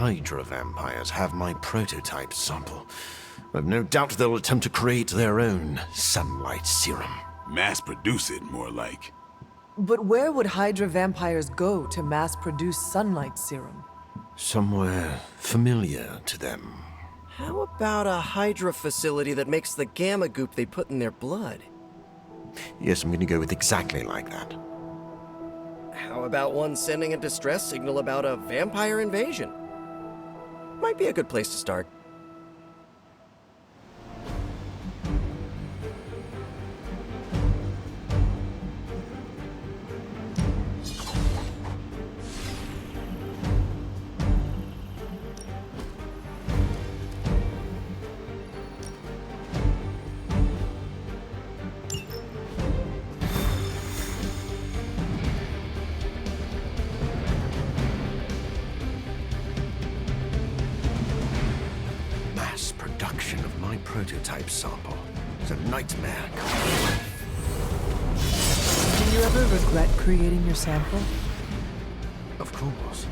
Hydra vampires have my prototype sample. I've no doubt they'll attempt to create their own sunlight serum. Mass produce it, more like. But where would Hydra vampires go to mass-produce sunlight serum? Somewhere familiar to them. How about a Hydra facility that makes the gamma goop they put in their blood? Yes, I'm gonna go with exactly like that. How about one sending a distress signal about a vampire invasion? Might be a good place to start. Production of my prototype sample is a nightmare. Did you ever regret creating your sample? Of course,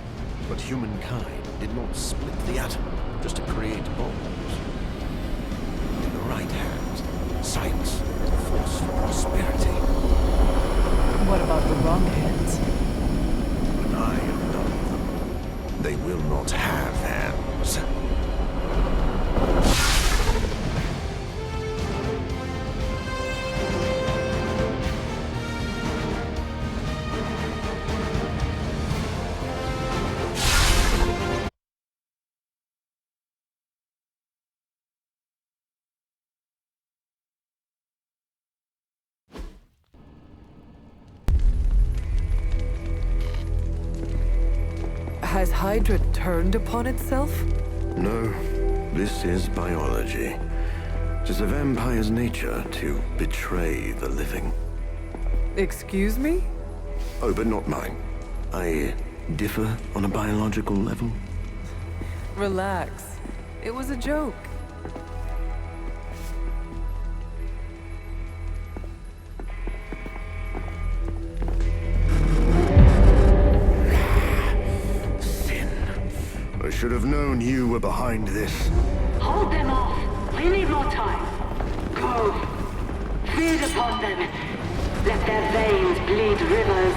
but humankind did not split the atom just to create bombs. In the right hands, science is a force for prosperity. What about the wrong hands? But I am none of them. They will not have hands. Has Hydra turned upon itself? No, this is biology. It is a vampire's nature to betray the living. Excuse me? Oh, but not mine. I differ on a biological level. Relax. It was a joke. I should have known you were behind this. Hold them off. We need more time. Go. Feed upon them. Let their veins bleed rivers.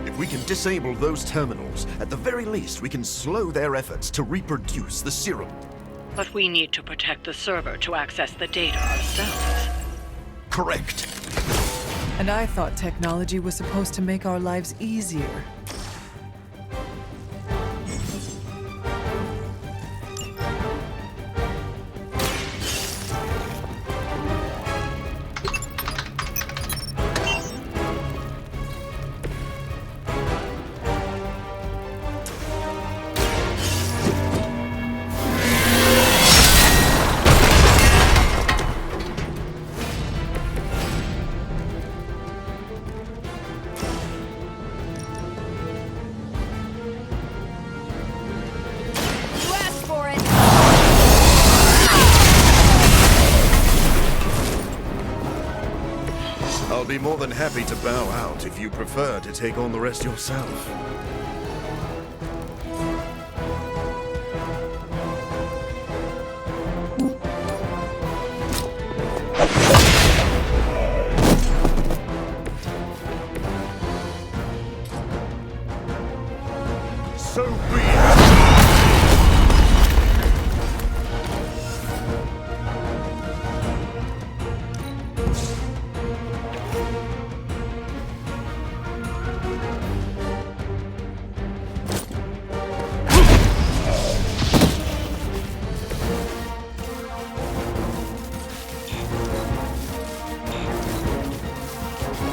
If we can disable those terminals, at the very least we can slow their efforts to reproduce the serum. But we need to protect the server to access the data ourselves. Correct. And I thought technology was supposed to make our lives easier. I'll be more than happy to bow out if you prefer to take on the rest yourself. So be it!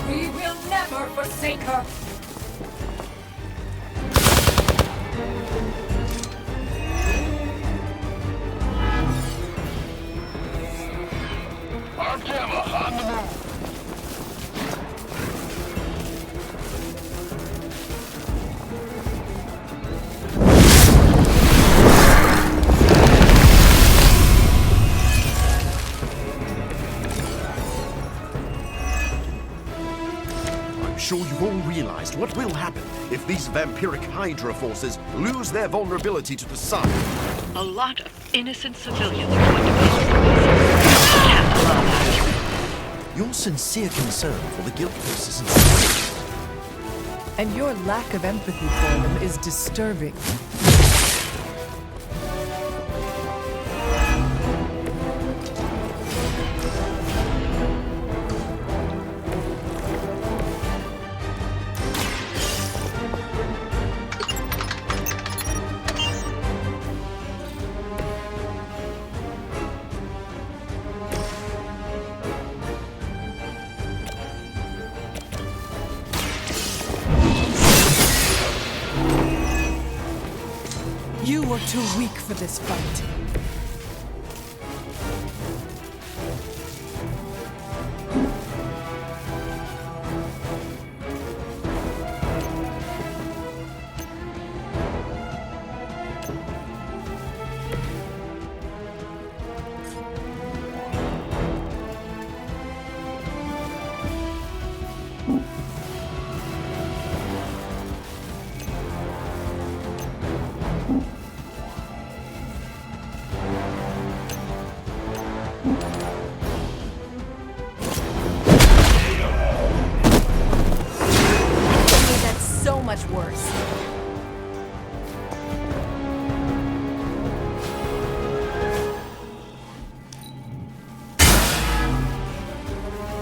We will never forsake her. Our gamma on the move. sure you've all realized what will happen if these vampiric Hydra forces lose their vulnerability to the sun. A lot of innocent civilians are going to be compromised. Can't allow that. Your sincere concern for the guiltless is inspiring. And your lack of empathy for them is disturbing. You were too weak for this fight. Much worse.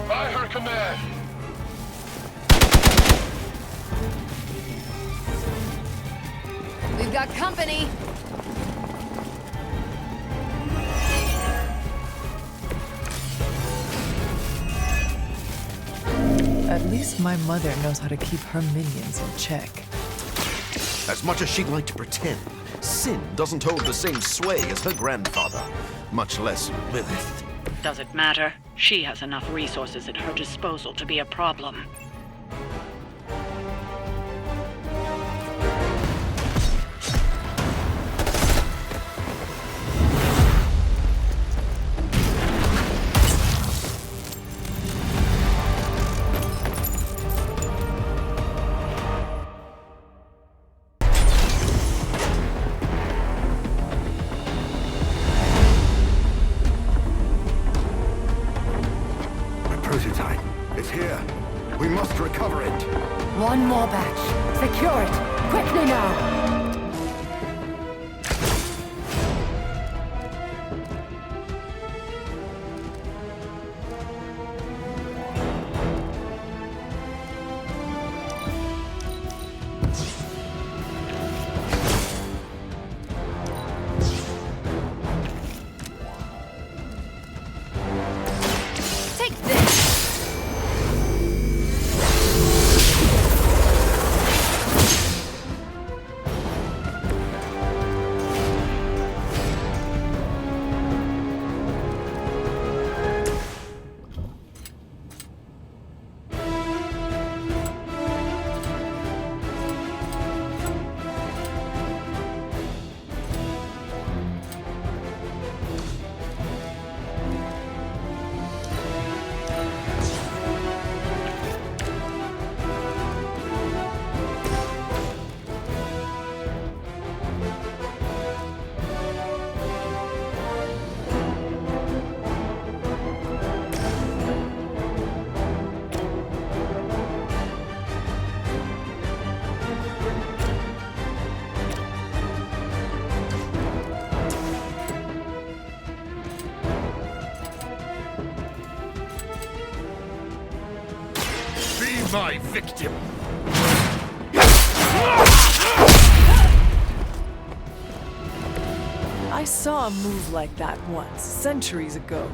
By her command. We've got company. At least my mother knows how to keep her minions in check. As much as she'd like to pretend, Sin doesn't hold the same sway as her grandfather, much less Lilith. Does it matter? She has enough resources at her disposal to be a problem. Prototype. It's here. We must recover it. One more batch. Secure it. Quickly now. My victim. I saw a move like that once, centuries ago.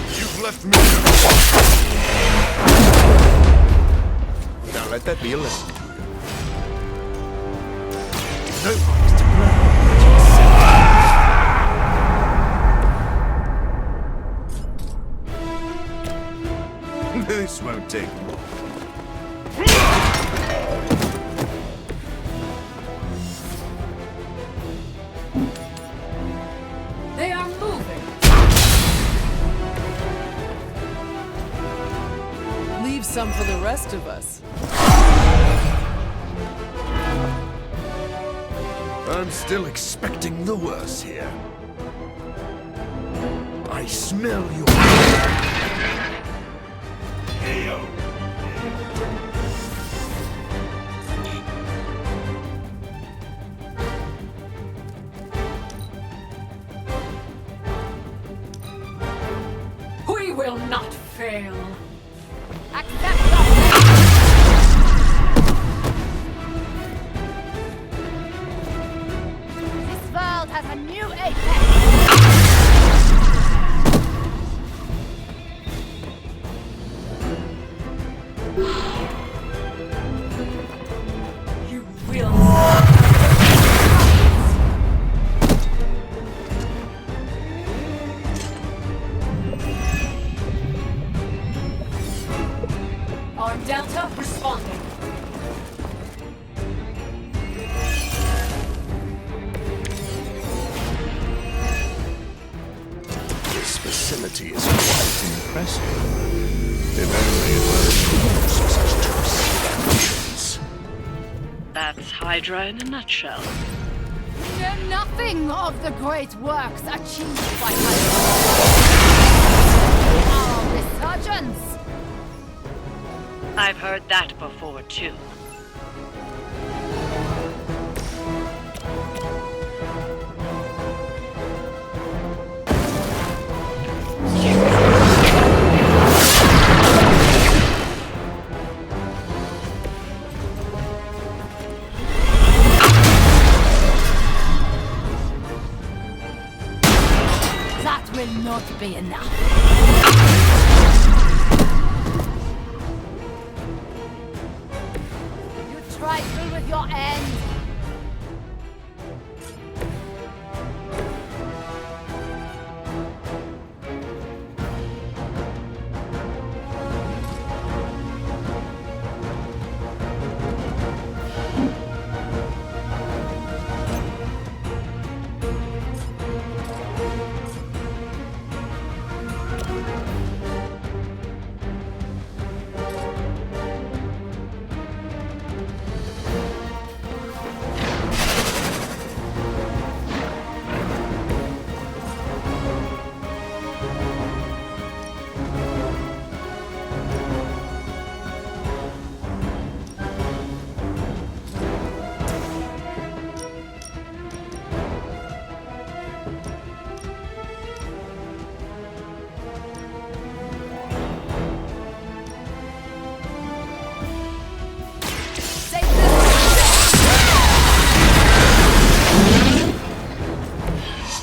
You've left me. Now let that be a lesson to you. No one is to blame. This won't take long. They are moving. some for the rest of us. I'm still expecting the worst here. I smell your... We will not fail. This world has a new apex! You will not. Our Delta responding. This facility is quite impressive. If only it were such twisted ambitions. That's Hydra in a nutshell. You know nothing of the great works achieved by our resurgence! I've heard that before, too. That will not be enough. You trifle with your end.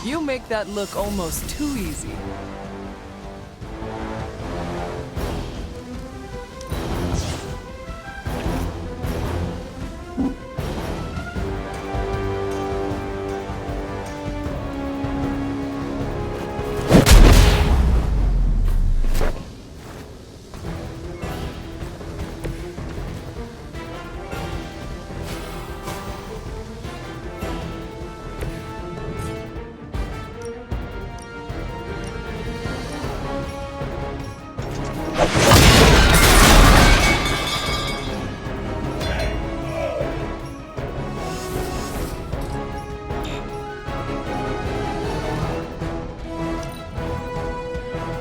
You make that look almost too easy.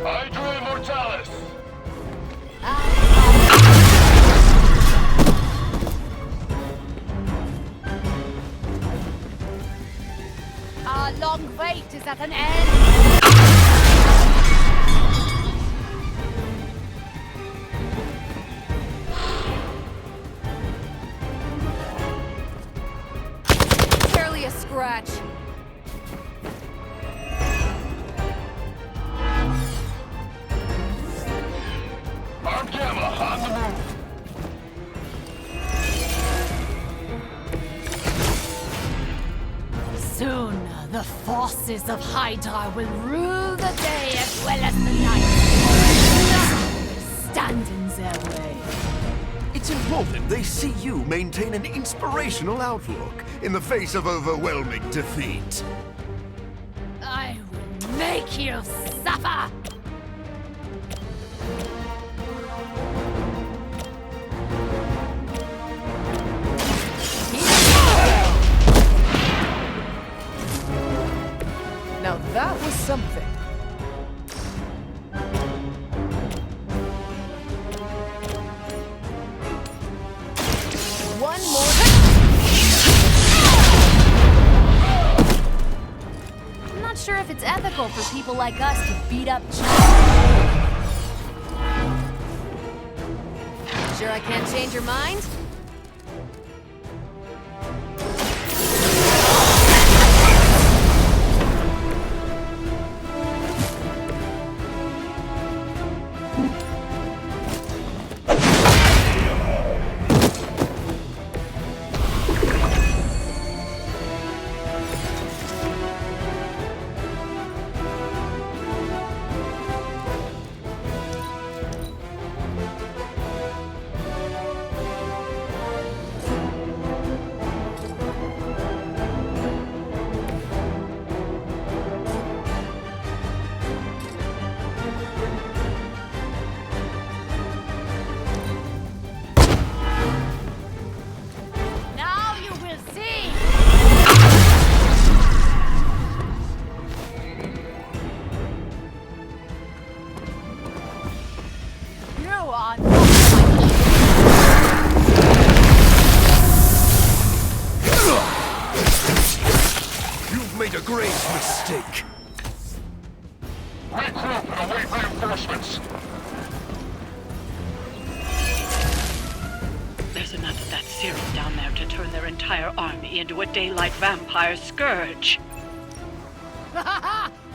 Hydra Immortalis! Our long wait is at an end. Barely a scratch. Armed Gamma on the move! Soon, the forces of Hydra will rule the day as well as the night. Nothing will stand in their way. It's important they see you maintain an inspirational outlook in the face of overwhelming defeat. I will make you suffer! That was something. One more. I'm not sure if it's ethical for people like us to beat up Sure I can't change your mind? Made a grave mistake. Regroup and await reinforcements. There's enough of that serum down there to turn their entire army into a daylight vampire scourge.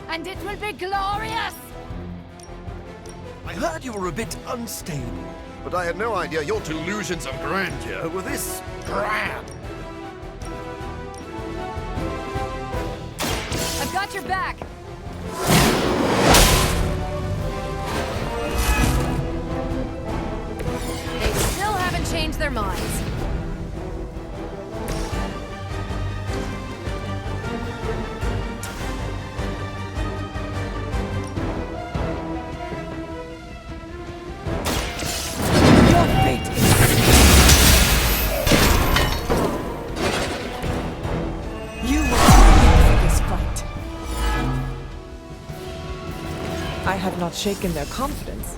And it will be glorious! I heard you were a bit unstable, but I had no idea your delusions of grandeur were this grand. I've got your back! They still haven't changed their minds. Your fate is You were too weak for this fight. I have not shaken their confidence.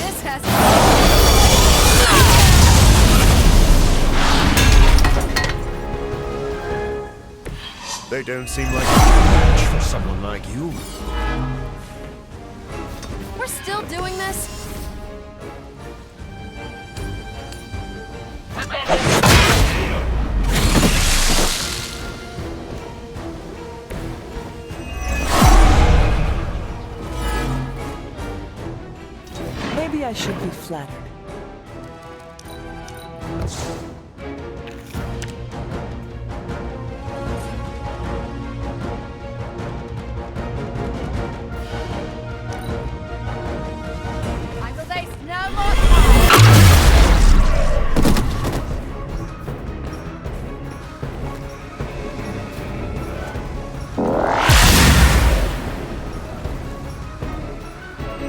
This has... They don't seem like a match for someone like you. We're still doing this? Maybe I should be flattered. I will waste no more time!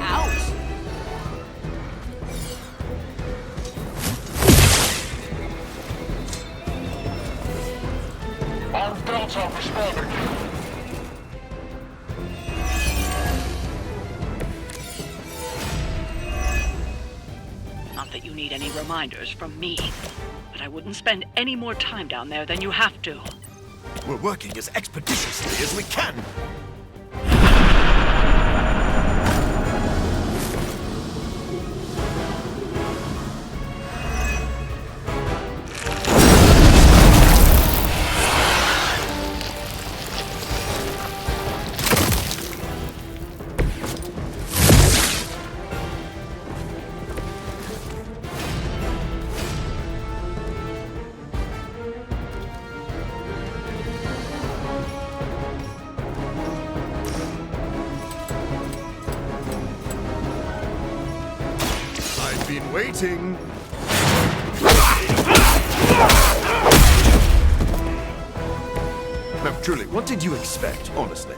Ouch! Armed Delta responding. Not that you need any reminders from me, but I wouldn't spend any more time down there than you have to. We're working as expeditiously as we can. I've been waiting. No, truly, what did you expect, honestly?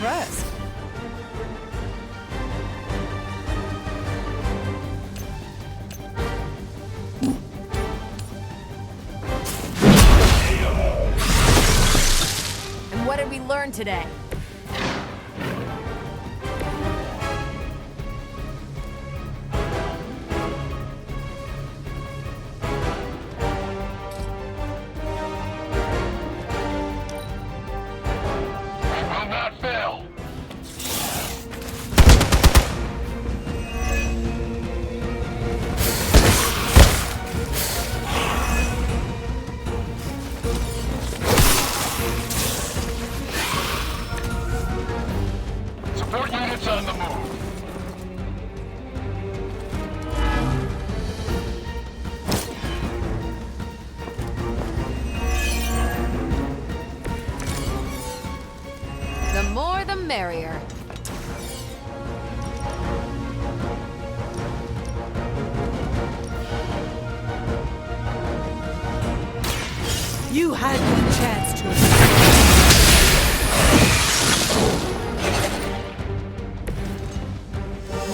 impressed. And what did we learn today? Will not fail. Support units on the move. The more the merrier. You had the chance to.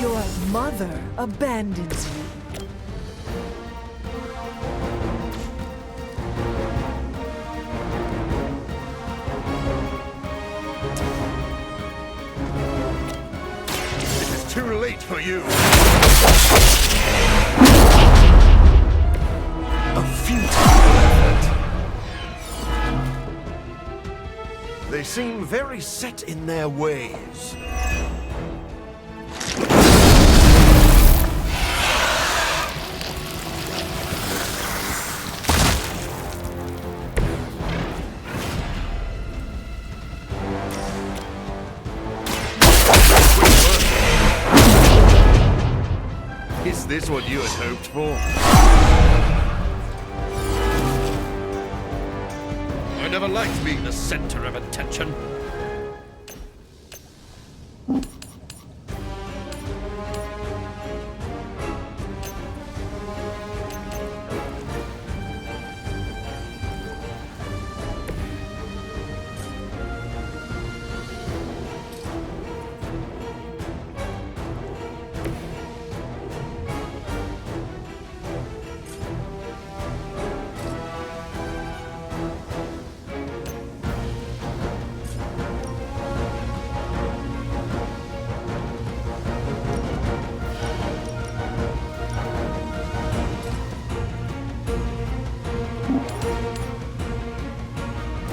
Your mother abandons you. It is too late for you. A futile effort. They seem very set in their ways. Is this what you had hoped for? I never liked being the center of attention.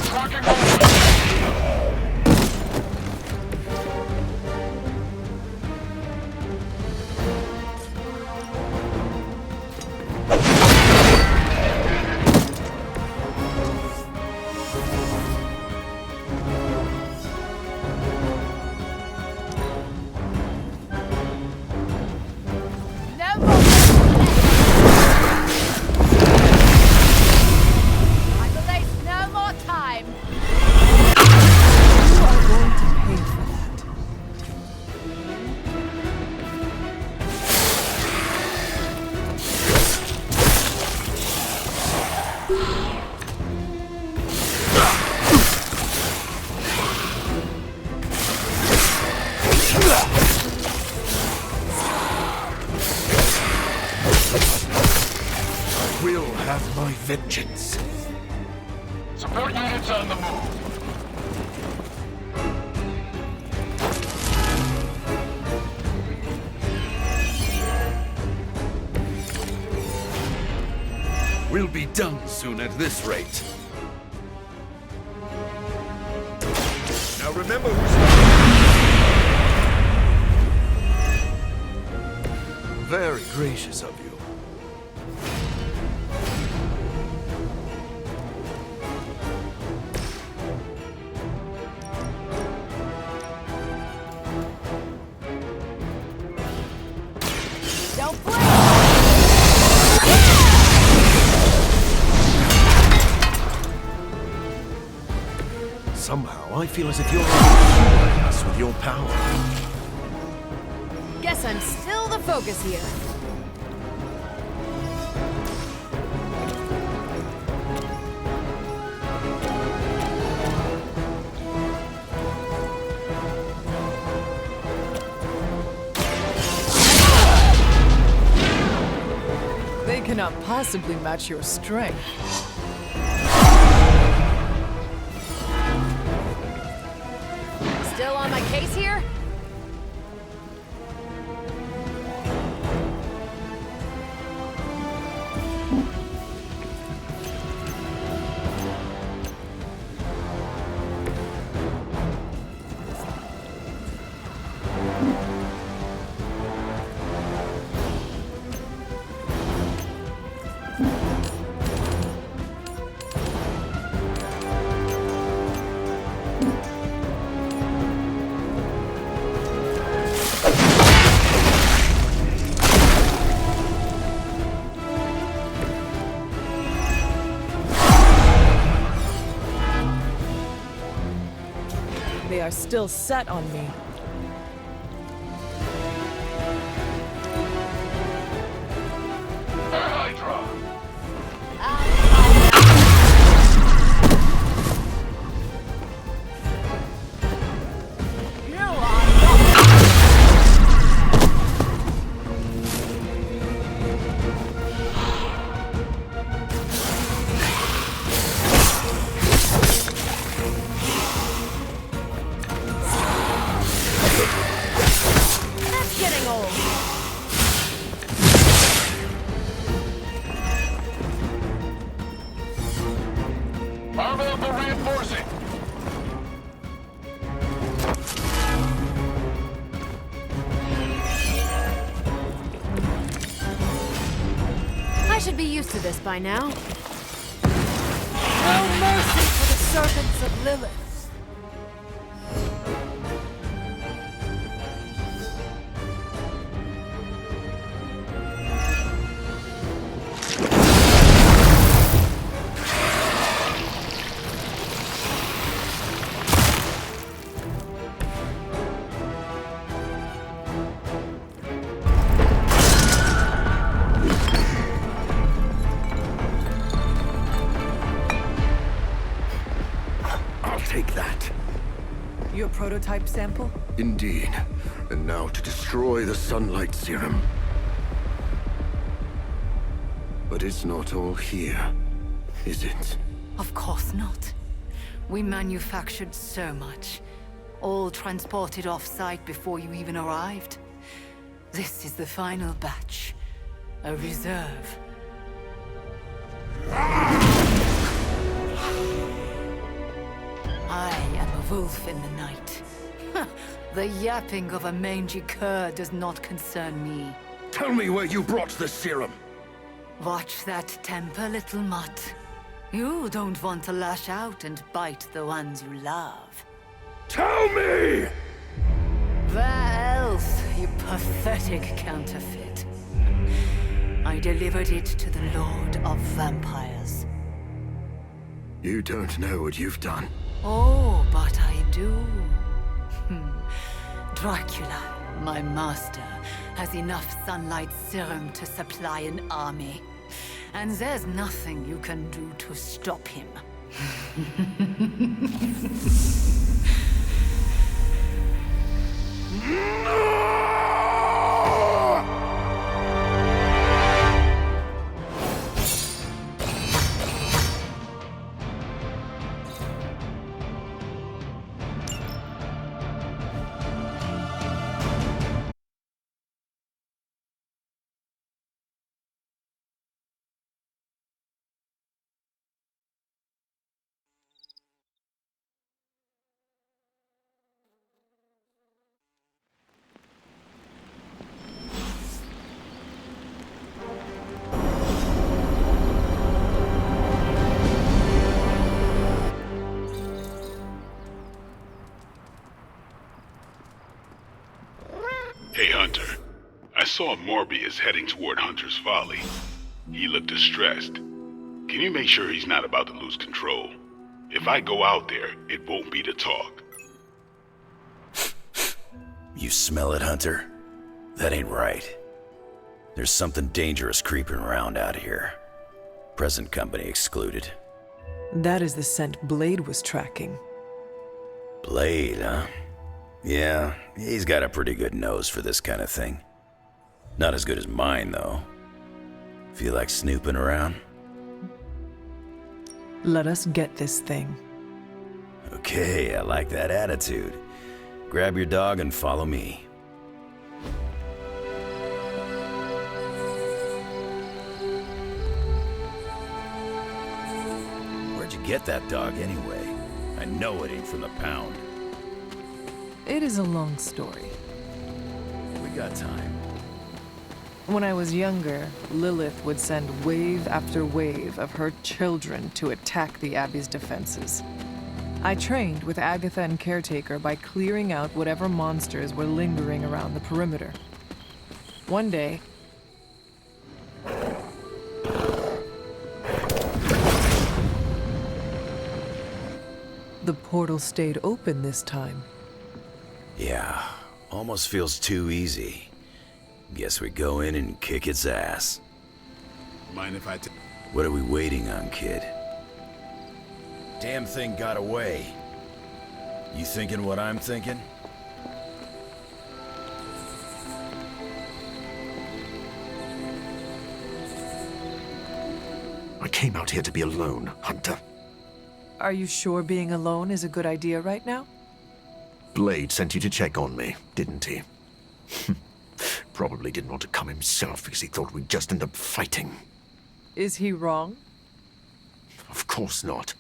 Tracking over. No more. I will waste no more time. You are going to pay for that. I will have my vengeance. Support units on the move. We'll be done soon at this rate. Now remember who's... Very gracious of you. Don't blink. Somehow I feel as if you're overshadowing us with your power. Guess I'm still the focus here. cannot possibly match your strength. Still on my case here? They are still set on me. Hydra! That's getting old. Arm up and reinforcing! I should be used to this by now. No mercy for the serpents of Lilith. I'll take that. Your prototype sample? Indeed. And now to destroy the sunlight serum. But it's not all here, is it? Of course not. We manufactured so much. All transported off-site before you even arrived. This is the final batch. A reserve. I am a wolf in the night. The yapping of a mangy cur does not concern me. Tell me where you brought the serum. Watch that temper, little mutt. You don't want to lash out and bite the ones you love. Tell me! Where else, you pathetic counterfeit? I delivered it to the Lord of Vampires. You don't know what you've done. Oh, but I do. Dracula, my master, has enough sunlight serum to supply an army. And there's nothing you can do to stop him. Hey, Hunter. I saw Morbius heading toward Hunter's Folly. He looked distressed. Can you make sure he's not about to lose control? If I go out there, it won't be to talk. You smell it, Hunter? That ain't right. There's something dangerous creeping around out here. Present company excluded. That is the scent Blade was tracking. Blade, huh? Yeah, he's got a pretty good nose for this kind of thing. Not as good as mine, though. Feel like snooping around? Let us get this thing. Okay, I like that attitude. Grab your dog and follow me. Where'd you get that dog anyway? I know it ain't from the pound. It is a long story. We got time. When I was younger, Lilith would send wave after wave of her children to attack the Abbey's defenses. I trained with Agatha and Caretaker by clearing out whatever monsters were lingering around the perimeter. One day, the portal stayed open this time. Yeah, almost feels too easy. Guess we go in and kick its ass. Mind if I What are we waiting on, kid? Damn thing got away. You thinking what I'm thinking? I came out here to be alone, Hunter. Are you sure being alone is a good idea right now? Blade sent you to check on me, didn't he? Probably didn't want to come himself because he thought we'd just end up fighting. Is he wrong? Of course not.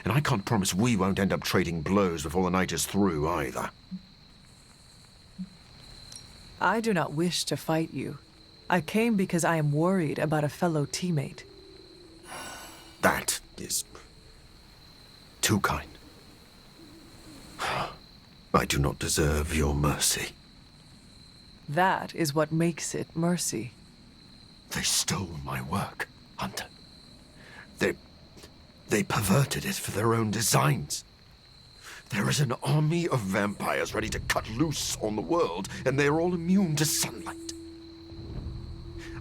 And I can't promise we won't end up trading blows before the night is through, either. I do not wish to fight you. I came because I am worried about a fellow teammate. That is too kind. I do not deserve your mercy. That is what makes it mercy. They stole my work, Hunter. They perverted it for their own designs. There is an army of vampires ready to cut loose on the world, and they're all immune to sunlight.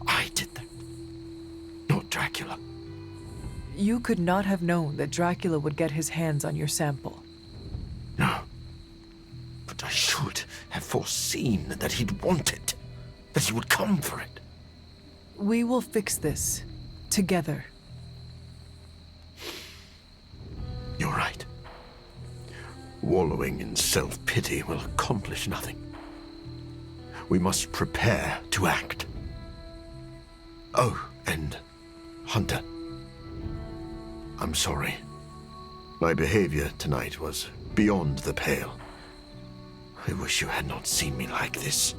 I did that, not Dracula. You could not have known that Dracula would get his hands on your sample. No. But I should have foreseen that he'd want it, that he would come for it. We will fix this, together. You're right. Wallowing in self-pity will accomplish nothing. We must prepare to act. Oh, and Hunter, I'm sorry. My behavior tonight was beyond the pale. I wish you had not seen me like this.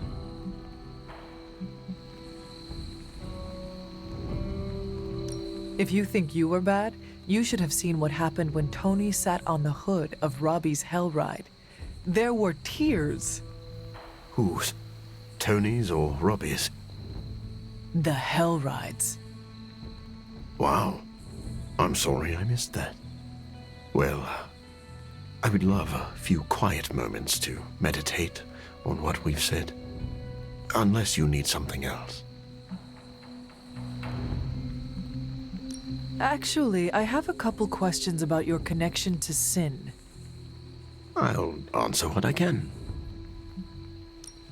If you think you were bad, you should have seen what happened when Tony sat on the hood of Robbie's Hell Ride. There were tears. Whose? Tony's or Robbie's? The Hell Rides. Wow. I'm sorry I missed that. Well, I would love a few quiet moments to meditate on what we've said. Unless you need something else. Actually, I have a couple questions about your connection to sin. I'll answer what I can.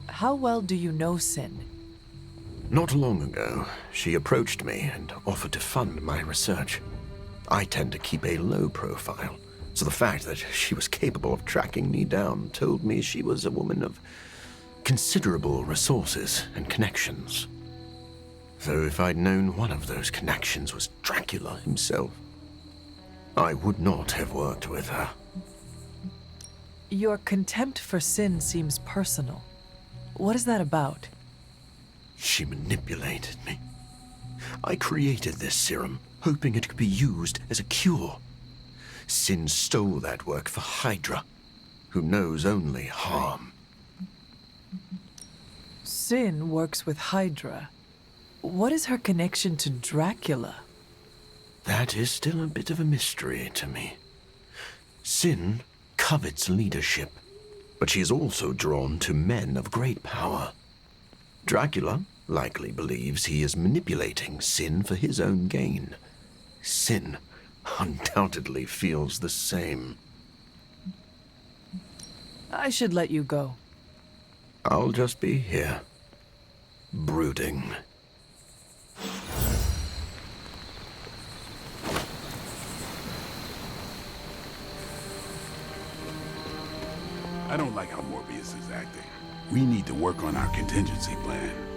How well do you know Sin? Not long ago, she approached me and offered to fund my research. I tend to keep a low profile, so the fact that she was capable of tracking me down told me she was a woman of considerable resources and connections. Though if I'd known one of those connections was Dracula himself, I would not have worked with her. Your contempt for Sin seems personal. What is that about? She manipulated me. I created this serum, hoping it could be used as a cure. Sin stole that work for Hydra, who knows only harm. Sin works with Hydra. What is her connection to Dracula? That is still a bit of a mystery to me. Sin covets leadership, but she is also drawn to men of great power. Dracula likely believes he is manipulating Sin for his own gain. Sin undoubtedly feels the same. I should let you go. I'll just be here, brooding. I don't like how Morbius is acting. We need to work on our contingency plan.